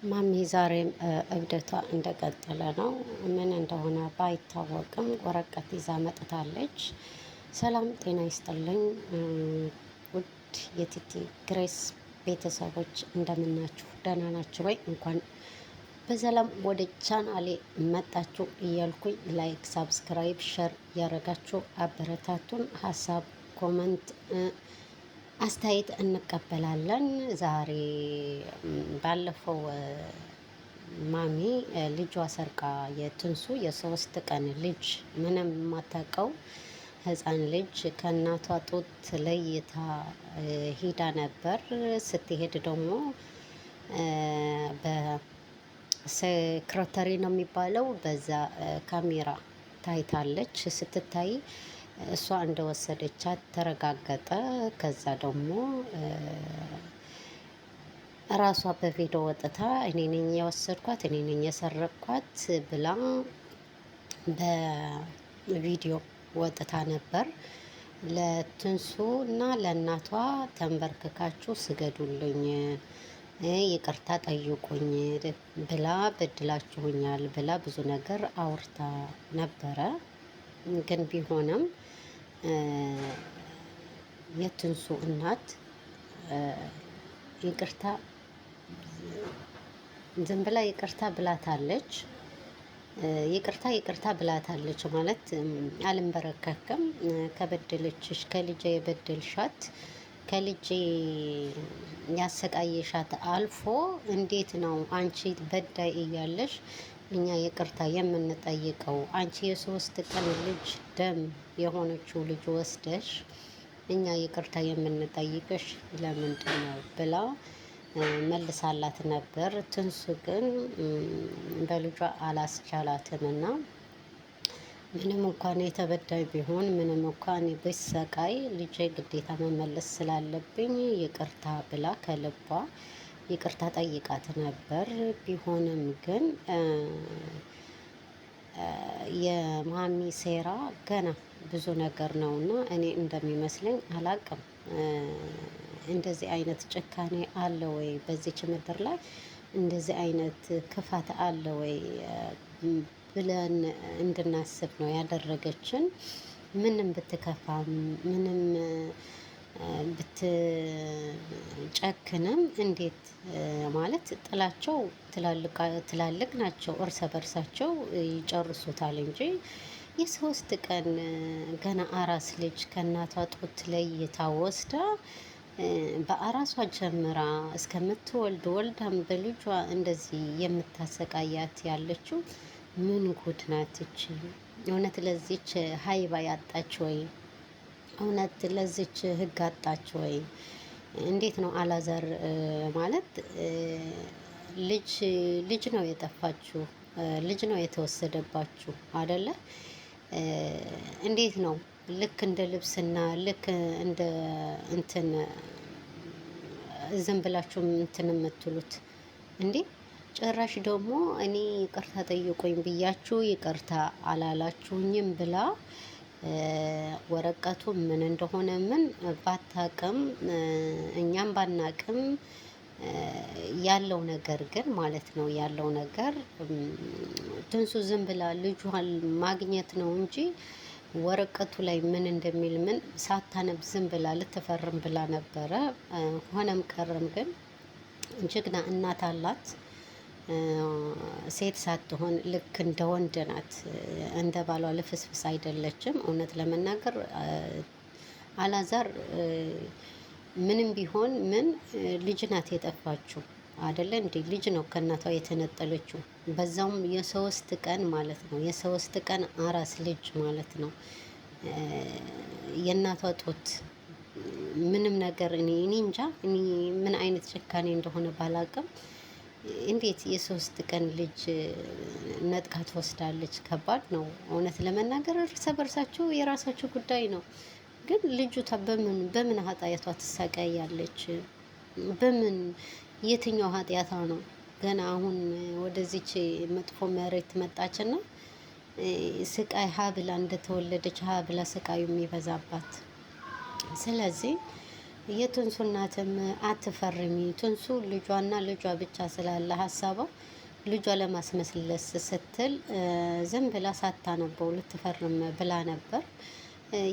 ማሚ ዛሬም እብደቷ እንደቀጠለ ነው። ምን እንደሆነ ባይታወቅም ወረቀት ይዛ መጥታለች። ሰላም ጤና ይስጥልኝ ውድ የቲቲ ግሬስ ቤተሰቦች እንደምናችሁ ደህና ናችሁ ወይ? እንኳን በሰላም ወደ ቻናሌ መጣችሁ እያልኩኝ ላይክ፣ ሳብስክራይብ፣ ሸር ያደረጋችሁ አበረታቱን። ሀሳብ ኮመንት አስተያየት እንቀበላለን። ዛሬ ባለፈው ማሚ ልጇ ሰርቃ የትንሱ የሶስት ቀን ልጅ ምንም የማታውቀው ህፃን ልጅ ከእናቷ ጡት ለይታ ሂዳ ነበር። ስትሄድ ደግሞ በሴክሬተሪ ነው የሚባለው በዛ ካሜራ ታይታለች። ስትታይ እሷ እንደወሰደቻት ተረጋገጠ። ከዛ ደግሞ ራሷ በቪዲዮ ወጥታ እኔ ነኝ የወሰድኳት እኔ ነኝ የሰረቅኳት ብላ በቪዲዮ ወጥታ ነበር። ለትንሱ እና ለእናቷ ተንበርክካችሁ ስገዱልኝ፣ ይቅርታ ጠይቁኝ ብላ በድላችሁኛል ብላ ብዙ ነገር አውርታ ነበረ። ግን ቢሆንም የትንሱ እናት ይቅርታ ዝም ብላ ይቅርታ ብላታለች። ይቅርታ ብላታለች ማለት አልንበረከክም፣ ከበደለችሽ ከልጄ የበደልሻት ከልጄ ያሰቃየሻት አልፎ እንዴት ነው አንቺ በዳይ እያለሽ እኛ ይቅርታ የምንጠይቀው? አንቺ የሶስት ቀን ልጅ ደም የሆነችው ልጅ ወስደሽ እኛ ይቅርታ የምንጠይቅሽ ለምንድን ነው ብላ መልሳላት ነበር። ትንሱ ግን በልጇ አላስቻላትምና ምንም እንኳን የተበዳይ ቢሆን ምንም እንኳን ብሰቃይ ልጄ ግዴታ መመለስ ስላለብኝ ይቅርታ ብላ ከልቧ ይቅርታ ጠይቃት ነበር። ቢሆንም ግን የማሚ ሴራ ገና ብዙ ነገር ነውና እኔ እንደሚመስለኝ አላቅም። እንደዚህ አይነት ጭካኔ አለ ወይ በዚች ምድር ላይ? እንደዚህ አይነት ክፋት አለ ወይ ብለን እንድናስብ ነው ያደረገችን። ምንም ብትከፋም ምንም ብትጨክንም እንዴት ማለት ጥላቸው ትላልቅ ናቸው፣ እርስ በርሳቸው ይጨርሱታል እንጂ የሶስት ቀን ገና አራስ ልጅ ከእናቷ ጡት ለይታ ወስዳ በአራሷ ጀምራ እስከምትወልድ ወልዳም በልጇ እንደዚህ የምታሰቃያት ያለችው ምን ጉድ ናት እቺ? እውነት ለዚች ሀይባ ያጣች ወይ? እውነት ለዚች ህግ አጣች ወይ? እንዴት ነው አላዛር ማለት ልጅ ነው የጠፋችሁ፣ ልጅ ነው የተወሰደባችሁ አደለ? እንዴት ነው ልክ እንደ ልብስና ልክ እንደ እንትን ዝም ብላችሁ እንትን የምትሉት እንዴ? ጭራሽ ደግሞ እኔ ይቅርታ ጠይቁኝ ብያችሁ ይቅርታ አላላችሁኝም ብላ ወረቀቱ ምን እንደሆነ ምን ባታቅም እኛም ባናቅም ያለው ነገር ግን ማለት ነው ያለው ነገር ትንሱ ዝም ብላ ልጇን ማግኘት ነው እንጂ ወረቀቱ ላይ ምን እንደሚል ምን ሳታነብ ዝም ብላ ልትፈርም ብላ ነበረ። ሆነም ቀረም ግን ጀግና እናት አላት። ሴት ሳትሆን ልክ እንደ ወንድ ናት። እንደ ባሏ ልፍስፍስ አይደለችም። እውነት ለመናገር አላዛር ምንም ቢሆን ምን ልጅ ናት የጠፋችው አደለ እንዴ? ልጅ ነው ከእናቷ የተነጠለችው፣ በዛውም የሶስት ቀን ማለት ነው። የሶስት ቀን አራስ ልጅ ማለት ነው። የእናቷ ጡት ምንም ነገር እኔ እንጃ እኔ ምን አይነት ጭካኔ እንደሆነ ባላቅም እንዴት የሶስት ቀን ልጅ ነጥቃ ትወስዳለች? ከባድ ነው እውነት ለመናገር። እርስ በርሳቸው የራሳቸው ጉዳይ ነው። ግን ልጁታ በምን ኃጢአቷ ትሰቃያለች? በምን የትኛው ኃጢአቷ ነው? ገና አሁን ወደዚች መጥፎ መሬት መጣችና ስቃይ ሀ ብላ እንደተወለደች ሀ ብላ ስቃዩ የሚበዛባት። ስለዚህ የትንሱ እናትም አትፈርሚ፣ ትንሱ ልጇና ልጇ ብቻ ስላለ ሀሳቧ ልጇ ለማስመስለስ ስትል ዝም ብላ ሳታነበው ልትፈርም ብላ ነበር።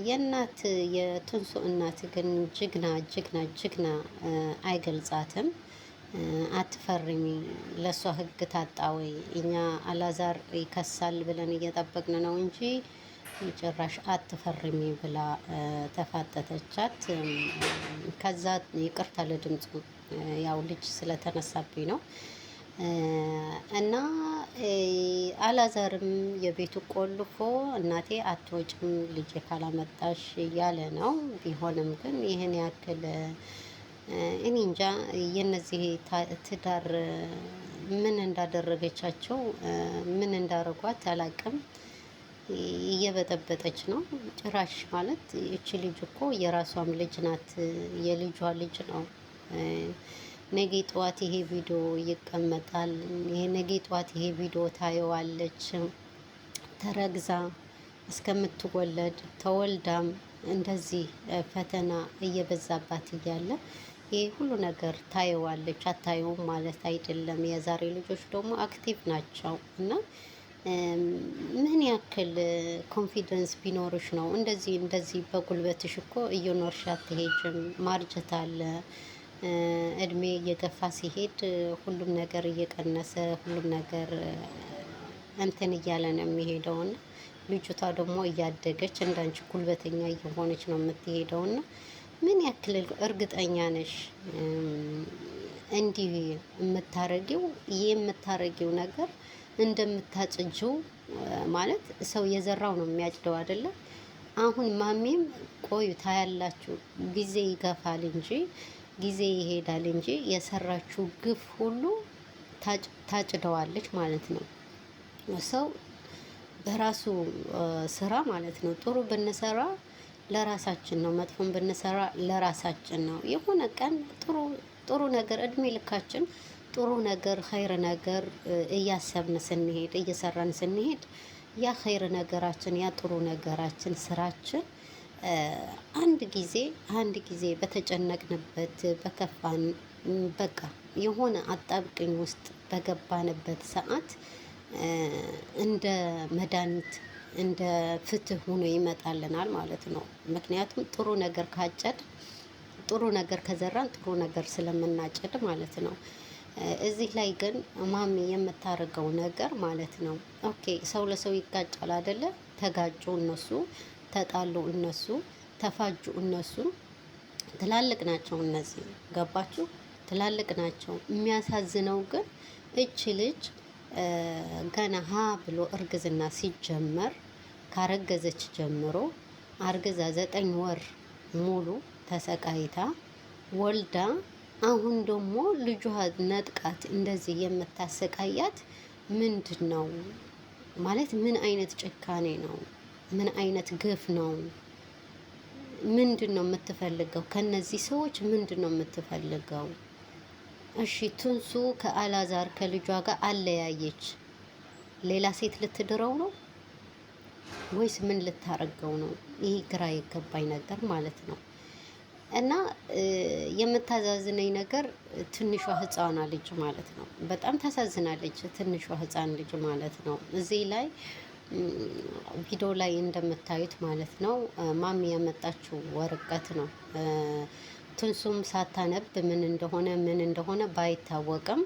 የእናት የትንሱ እናት ግን ጀግና ጀግና ጀግና አይገልጻትም። አትፈርሚ፣ ለእሷ ህግ ታጣ ወይ? እኛ አላዛር ይከሳል ብለን እየጠበቅን ነው እንጂ ጭራሽ አትፈርሚ ብላ ተፋጠተቻት። ከዛ ይቅርታ ለድምፁ ያው ልጅ ስለተነሳብኝ ነው። እና አላዛርም የቤቱ ቆልፎ እናቴ አትወጭም ልጄ ካላመጣሽ እያለ ነው። ቢሆንም ግን ይህን ያክል እኔ እንጃ የነዚህ ትዳር ምን እንዳደረገቻቸው ምን እንዳረጓት አላቅም። እየበጠበጠች ነው ጭራሽ። ማለት እቺ ልጅ እኮ የራሷም ልጅ ናት፣ የልጇ ልጅ ነው። ነገ ጠዋት ይሄ ቪዲዮ ይቀመጣል። ነገ ጠዋት ይሄ ቪዲዮ ታየዋለች። ተረግዛ እስከምትወለድ ተወልዳም እንደዚህ ፈተና እየበዛባት እያለ ይሄ ሁሉ ነገር ታየዋለች። አታየውም ማለት አይደለም። የዛሬ ልጆች ደግሞ አክቲቭ ናቸው እና ምን ያክል ኮንፊደንስ ቢኖርሽ ነው እንደዚህ በጉልበትሽ እኮ እየኖርሽ አትሄጅም። ማርጀት አለ። እድሜ እየገፋ ሲሄድ ሁሉም ነገር እየቀነሰ ሁሉም ነገር እንትን እያለ ነው የሚሄደውና ልጅቷ ደግሞ እያደገች እንዳንቺ ጉልበተኛ እየሆነች ነው የምትሄደውና ምን ያክል እርግጠኛ ነሽ እንዲህ የምታረጊው ነገር እንደምታጭጂው? ማለት ሰው የዘራው ነው የሚያጭደው አይደለ? አሁን ማሚም ቆዩ ታያላችሁ፣ ጊዜ ይገፋል እንጂ ጊዜ ይሄዳል እንጂ የሰራችው ግፍ ሁሉ ታጭደዋለች ማለት ነው። ሰው በራሱ ስራ ማለት ነው። ጥሩ ብንሰራ ለራሳችን ነው፣ መጥፎን ብንሰራ ለራሳችን ነው። የሆነ ቀን ጥሩ ነገር እድሜ ልካችን ጥሩ ነገር ኸይር ነገር እያሰብን ስንሄድ እየሰራን ስንሄድ ያ ኸይር ነገራችን ያ ጥሩ ነገራችን ስራችን አንድ ጊዜ በተጨነቅንበት በከፋን በቃ የሆነ አጣብቅኝ ውስጥ በገባንበት ሰዓት እንደ መድኃኒት እንደ ፍትህ ሆኖ ይመጣልናል ማለት ነው። ምክንያቱም ጥሩ ነገር ካጨድ ጥሩ ነገር ከዘራን ጥሩ ነገር ስለምናጭድ ማለት ነው። እዚህ ላይ ግን ማሚ የምታደርገው ነገር ማለት ነው። ኦኬ ሰው ለሰው ይጋጫል አይደለ? ተጋጩ እነሱ፣ ተጣሉ እነሱ፣ ተፋጁ እነሱ። ትላልቅ ናቸው እነዚህ፣ ገባችሁ? ትላልቅ ናቸው። የሚያሳዝነው ግን እች ልጅ ገና ሀ ብሎ እርግዝና ሲጀመር ካረገዘች ጀምሮ አርግዛ 9 ወር ሙሉ ተሰቃይታ ወልዳ አሁን ደግሞ ልጇ ነጥቃት እንደዚህ የምታሰቃያት ምንድን ነው ማለት? ምን አይነት ጭካኔ ነው? ምን አይነት ግፍ ነው? ምንድን ነው የምትፈልገው ከነዚህ ሰዎች? ምንድን ነው የምትፈልገው? እሺ ትንሱ ከአላዛር ከልጇ ጋር አለያየች። ሌላ ሴት ልትድረው ነው ወይስ ምን ልታረገው ነው? ይህ ግራ የገባኝ ነገር ማለት ነው። እና የምታዛዝነኝ ነገር ትንሿ ህፃኗ ልጅ ማለት ነው። በጣም ታሳዝናለች ትንሿ ህፃን ልጅ ማለት ነው። እዚህ ላይ ቪዲዮ ላይ እንደምታዩት ማለት ነው ማሚ ያመጣችው ወረቀት ነው። ትንሱም ሳታነብ ምን እንደሆነ ባይታወቅም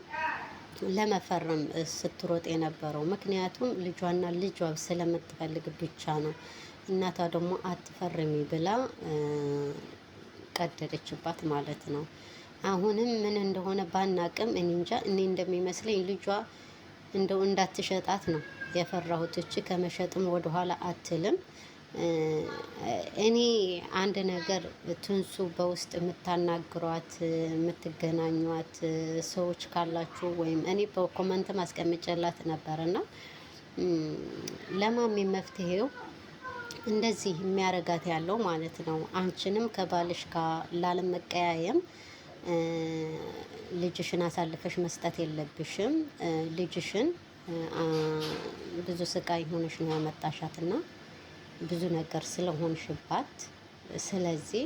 ለመፈረም ስትሮጥ የነበረው ምክንያቱም ልጇና ልጇ ስለምትፈልግ ብቻ ነው። እናቷ ደግሞ አትፈርሚ ብላ ቀደደችባት ማለት ነው። አሁንም ምን እንደሆነ ባናቅም እኔ እንጃ። እኔ እንደሚመስለኝ ልጇ እንደው እንዳትሸጣት ነው የፈራሁት። እቺ ከመሸጥም ወደኋላ አትልም። እኔ አንድ ነገር ትንሱ በውስጥ የምታናግሯት የምትገናኟት ሰዎች ካላችሁ ወይም እኔ በኮመንት ማስቀምጨላት ነበርና ለማሚ መፍትሄው እንደዚህ የሚያረጋት ያለው ማለት ነው። አንቺንም ከባልሽ ጋር ላለመቀያየም ልጅሽን አሳልፈሽ መስጠት የለብሽም። ልጅሽን ብዙ ስቃይ ሆነሽ ነው ያመጣሻትና ብዙ ነገር ስለሆንሽባት፣ ስለዚህ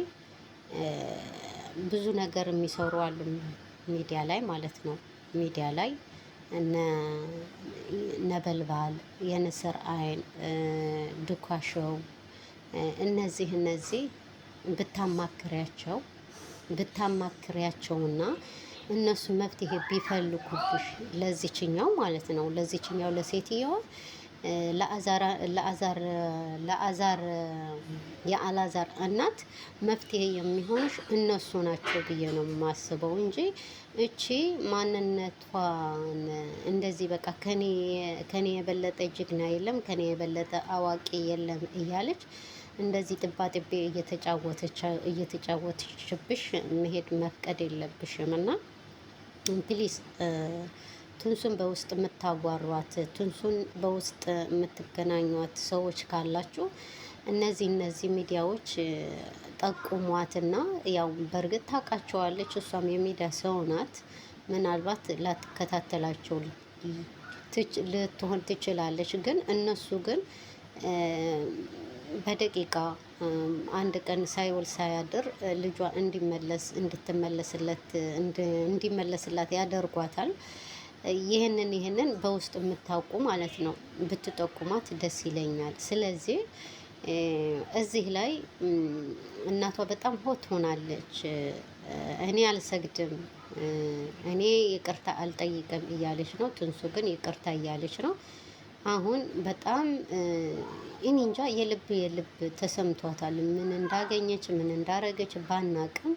ብዙ ነገር የሚሰሩ አሉ ሚዲያ ላይ ማለት ነው። ሚዲያ ላይ እነ ነበልባል፣ የንስር አይን፣ ድኳሾው እነዚህ ብታማክሪያቸውና እነሱ መፍትሄ ቢፈልጉልሽ ለዚችኛው ማለት ነው ለዚችኛው ለሴትየዋ ለአዛር የአላዛር እናት መፍትሄ የሚሆንሽ እነሱ ናቸው ብዬ ነው የማስበው እንጂ እቺ ማንነቷን እንደዚህ በቃ ከኔ የበለጠ ጀግና የለም ከኔ የበለጠ አዋቂ የለም እያለች እንደዚህ ጥባጥቤ እየተጫወተችብሽ መሄድ መፍቀድ የለብሽም እና ፕሊስ ትንሱን በውስጥ የምታዋሯት ትንሱን በውስጥ የምትገናኟት ሰዎች ካላችሁ እነዚህ ሚዲያዎች ጠቁሟትና ያው በእርግጥ ታውቃቸዋለች። እሷም የሚዲያ ሰው ናት። ምናልባት ላትከታተላቸው ልትሆን ትችላለች። ግን እነሱ ግን በደቂቃ አንድ ቀን ሳይውል ሳያድር ልጇ እንዲመለስላት ያደርጓታል። ይህንን በውስጥ የምታውቁ ማለት ነው ብትጠቁማት ደስ ይለኛል። ስለዚህ እዚህ ላይ እናቷ በጣም ሆት ሆናለች። እኔ አልሰግድም፣ እኔ ይቅርታ አልጠይቅም እያለች ነው። ትንሱ ግን ይቅርታ እያለች ነው። አሁን በጣም እኔ እንጃ የልብ ተሰምቷታል። ምን እንዳገኘች ምን እንዳረገች ባናቅም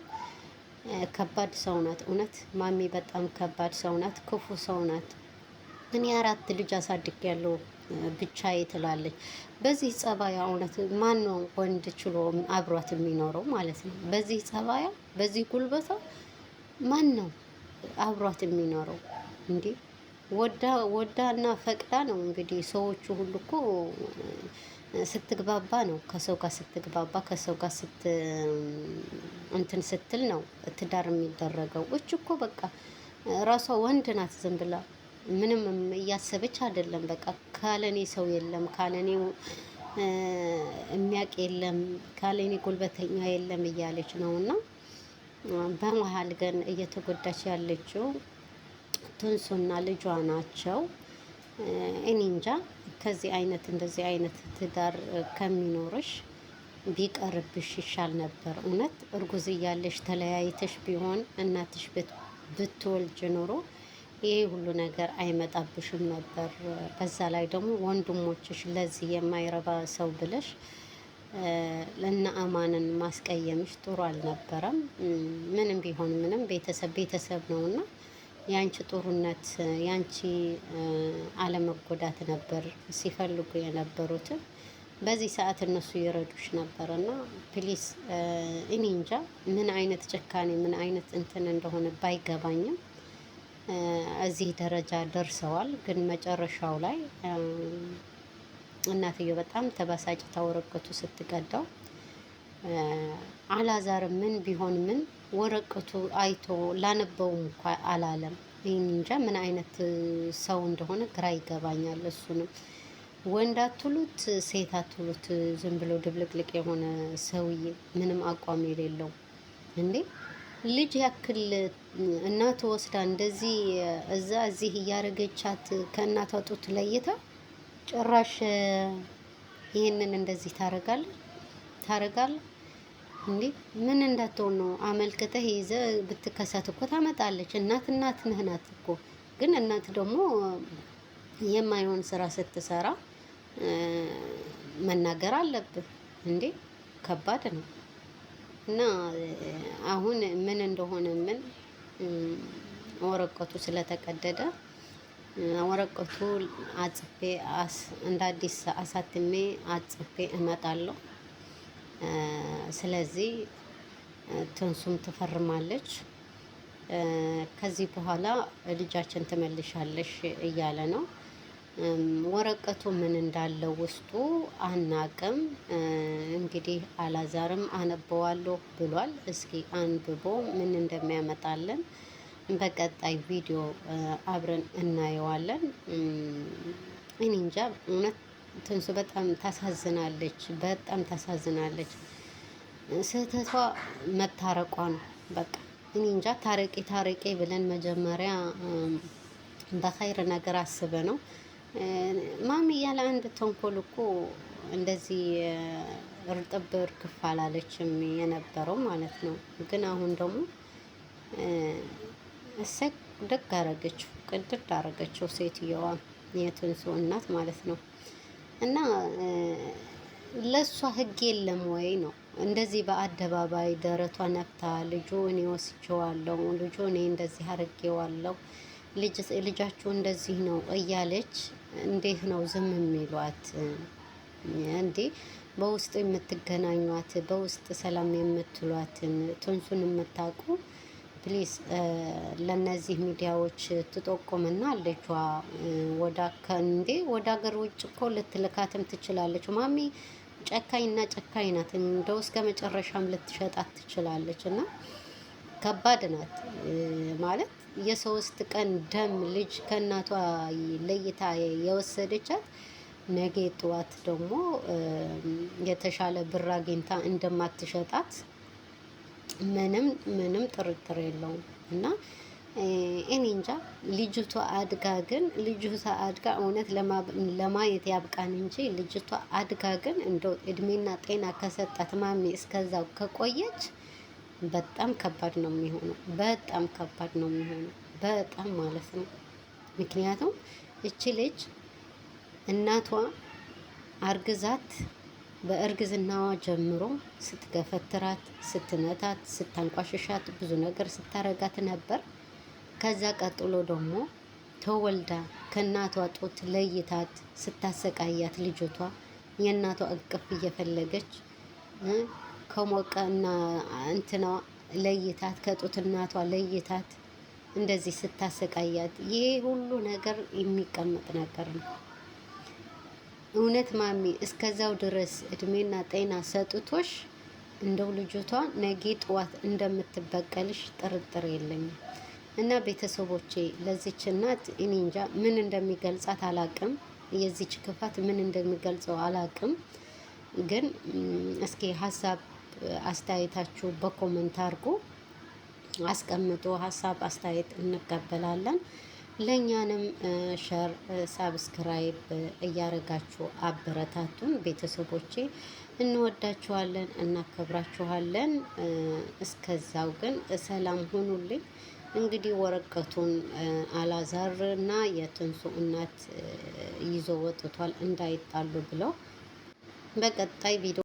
ከባድ ሰው ናት። እውነት ማሚ በጣም ከባድ ሰው ናት። ክፉ ሰው ናት። እኔ 4 ልጅ አሳድጌያለሁ ብቻዬ ትላለች። በዚህ ጸባያ እውነት ማን ነው ወንድ ችሎ አብሯት የሚኖረው ማለት ነው? በዚህ ጸባያ በዚህ ጉልበቷ ማን ነው አብሯት የሚኖረው እንዴ? ወዳና ፈቅዳ ነው እንግዲህ። ሰዎቹ ሁሉ እኮ ስትግባባ ነው ከሰው ጋር ስትግባባ ከሰው ጋር እንትን ስትል ነው ትዳር የሚደረገው። እች እኮ በቃ ራሷ ወንድ ናት። ዝም ብላ ምንም እያሰበች አይደለም። በቃ ካለኔ ሰው የለም፣ ካለኔ የሚያቅ የለም፣ ካለኔ ጉልበተኛ የለም እያለች ነው። እና በመሀል ግን እየተጎዳች ያለችው ትንሱና ልጇ ናቸው። እኔ እንጃ ከዚህ አይነት እንደዚህ አይነት ትዳር ከሚኖርሽ ቢቀርብሽ ይሻል ነበር። እውነት እርጉዝ እያለሽ ተለያይተሽ ቢሆን እናትሽ ብትወልጅ ኖሮ ይሄ ሁሉ ነገር አይመጣብሽም ነበር። በዛ ላይ ደግሞ ወንድሞችሽ ለዚህ የማይረባ ሰው ብለሽ ለእነ አማንን ማስቀየምሽ ጥሩ አልነበረም። ምንም ቢሆን ምንም ቤተሰብ ነውና ያንቺ ጥሩነት ያንቺ አለመጎዳት ነበር ሲፈልጉ የነበሩትን። በዚህ ሰዓት እነሱ ይረዱሽ ነበር እና ፕሊስ እኔ እንጃ ምን አይነት ጭካኔ ምን አይነት እንትን እንደሆነ ባይገባኝም እዚህ ደረጃ ደርሰዋል። ግን መጨረሻው ላይ እናትየው በጣም ተበሳጭታ ወረቀቱ ስትቀዳው አላዛር ምን ቢሆን ምን ወረቀቱ አይቶ ላነበውም እንኳ አላለም። ይህን እንጃ ምን አይነት ሰው እንደሆነ ግራ ይገባኛል። እሱንም ወንድ አትሉት ሴት አትሉት ዝም ብሎ ድብልቅልቅ የሆነ ሰውዬ ምንም አቋም የሌለው እንዴ! ልጅ ያክል እናቱ ወስዳ እንደዚህ እዚህ እያረገቻት ከእናቷ ጡት ለይታ ጭራሽ ይህንን እንደዚህ ታረጋለህ እንዴ? ምን እንዳትሆን ነው? አመልክተህ ይዘህ ብትከሰት እኮ ታመጣለች። እናት ነህ ናት እኮ። ግን እናት ደግሞ የማይሆን ስራ ስትሰራ መናገር አለብህ እንዴ? ከባድ ነው። እና አሁን ምን እንደሆነ ወረቀቱ ስለተቀደደ ወረቀቱ አጽፌ እንደ አዲስ አሳትሜ አጽፌ እመጣለሁ። ስለዚህ ትንሱም ትፈርማለች። ከዚህ በኋላ ልጃችን ትመልሻለሽ እያለ ነው። ወረቀቱ ምን እንዳለው ውስጡ አናቅም። እንግዲህ አላዛርም አነበዋለሁ ብሏል። እስኪ አንብቦ ምን እንደሚያመጣልን በቀጣይ ቪዲዮ አብረን እናየዋለን። እኔ እንጃ እውነት ትንሱ በጣም ታሳዝናለች። በጣም ታሳዝናለች። ስህተቷ መታረቋ ነው። በቃ እኔ እንጃ። ታረቂ ታረቂ ብለን መጀመሪያ በኸይር ነገር አስበ ነው ማሚ ያለ አንድ ተንኮል እኮ እንደዚህ እርጥብ እርግፍ አላለችም የነበረው ማለት ነው። ግን አሁን ደግሞ እሰይ ደግ አረገችው፣ ቅድድ አረገችው ሴትየዋ የትንሱ እናት ማለት ነው። እና ለእሷ ህግ የለም ወይ ነው እንደዚህ በአደባባይ ደረቷ ነፍታ ልጁ እኔ ወስጄዋለሁ፣ ልጁ እኔ እንደዚህ አርጌዋለሁ፣ ልጃችሁ እንደዚህ ነው እያለች እንዴት ነው ዝም የሚሏት እንዴ? በውስጥ የምትገናኟት በውስጥ ሰላም የምትሏትን ትንሱን የምታውቁ ፕሊዝ ለነዚህ ሚዲያዎች ትጠቁምና ልጇ ወደ ሀገር ውጭ እኮ ልትልካትም ትችላለች። ማሚ ጨካኝና ጨካኝ ናት። እንደው እስከ መጨረሻም ልትሸጣት ትችላለች። እና ከባድ ናት ማለት የሶስት ቀን ደም ልጅ ከእናቷ ለይታ የወሰደቻት ነገ ጠዋት ደግሞ የተሻለ ብር አግኝታ እንደማትሸጣት ምንም ጥርጥር የለውም። እና እኔ እንጃ ልጅቷ አድጋ እውነት ለማየት ያብቃን እንጂ ልጅቷ አድጋ ግን እንደው እድሜና ጤና ከሰጣት ማሚ እስከዛው ከቆየች በጣም ከባድ ነው የሚሆነው። በጣም ከባድ ነው የሚሆነው። በጣም ማለት ነው። ምክንያቱም እቺ ልጅ እናቷ አርግዛት በእርግዝናዋ ጀምሮ ስትገፈትራት፣ ስትመታት፣ ስታንቋሽሻት ብዙ ነገር ስታረጋት ነበር። ከዛ ቀጥሎ ደግሞ ተወልዳ ከእናቷ ጡት ለይታት ስታሰቃያት ልጅቷ የእናቷ እቅፍ እየፈለገች ከሞቀና እንትና ለይታት ከጡት እናቷ ለይታት እንደዚህ ስታሰቃያት ይሄ ሁሉ ነገር የሚቀመጥ ነገር ነው። እውነት ማሚ እስከዛው ድረስ እድሜና ጤና ሰጥቶሽ እንደው ልጅቷ ነገ ጠዋት እንደምትበቀልሽ ጥርጥር የለኝም። እና ቤተሰቦቼ ለዚች እናት እኔ እንጃ ምን እንደሚገልጻት አላቅም። የዚች ክፋት ምን እንደሚገልጸው አላቅም። ግን እስኪ ሀሳብ አስተያየታችሁ በኮመንት አድርጎ አስቀምጦ ሀሳብ አስተያየት እንቀበላለን። ለእኛንም ሸር ሳብስክራይብ እያረጋችሁ አበረታቱን ቤተሰቦቼ። እንወዳችኋለን፣ እናከብራችኋለን። እስከዛው ግን ሰላም ሁኑልኝ። እንግዲህ ወረቀቱን አላዛር እና የትንሱ እናት ይዞ ወጥቷል እንዳይጣሉ ብለው። በቀጣይ ቪዲዮ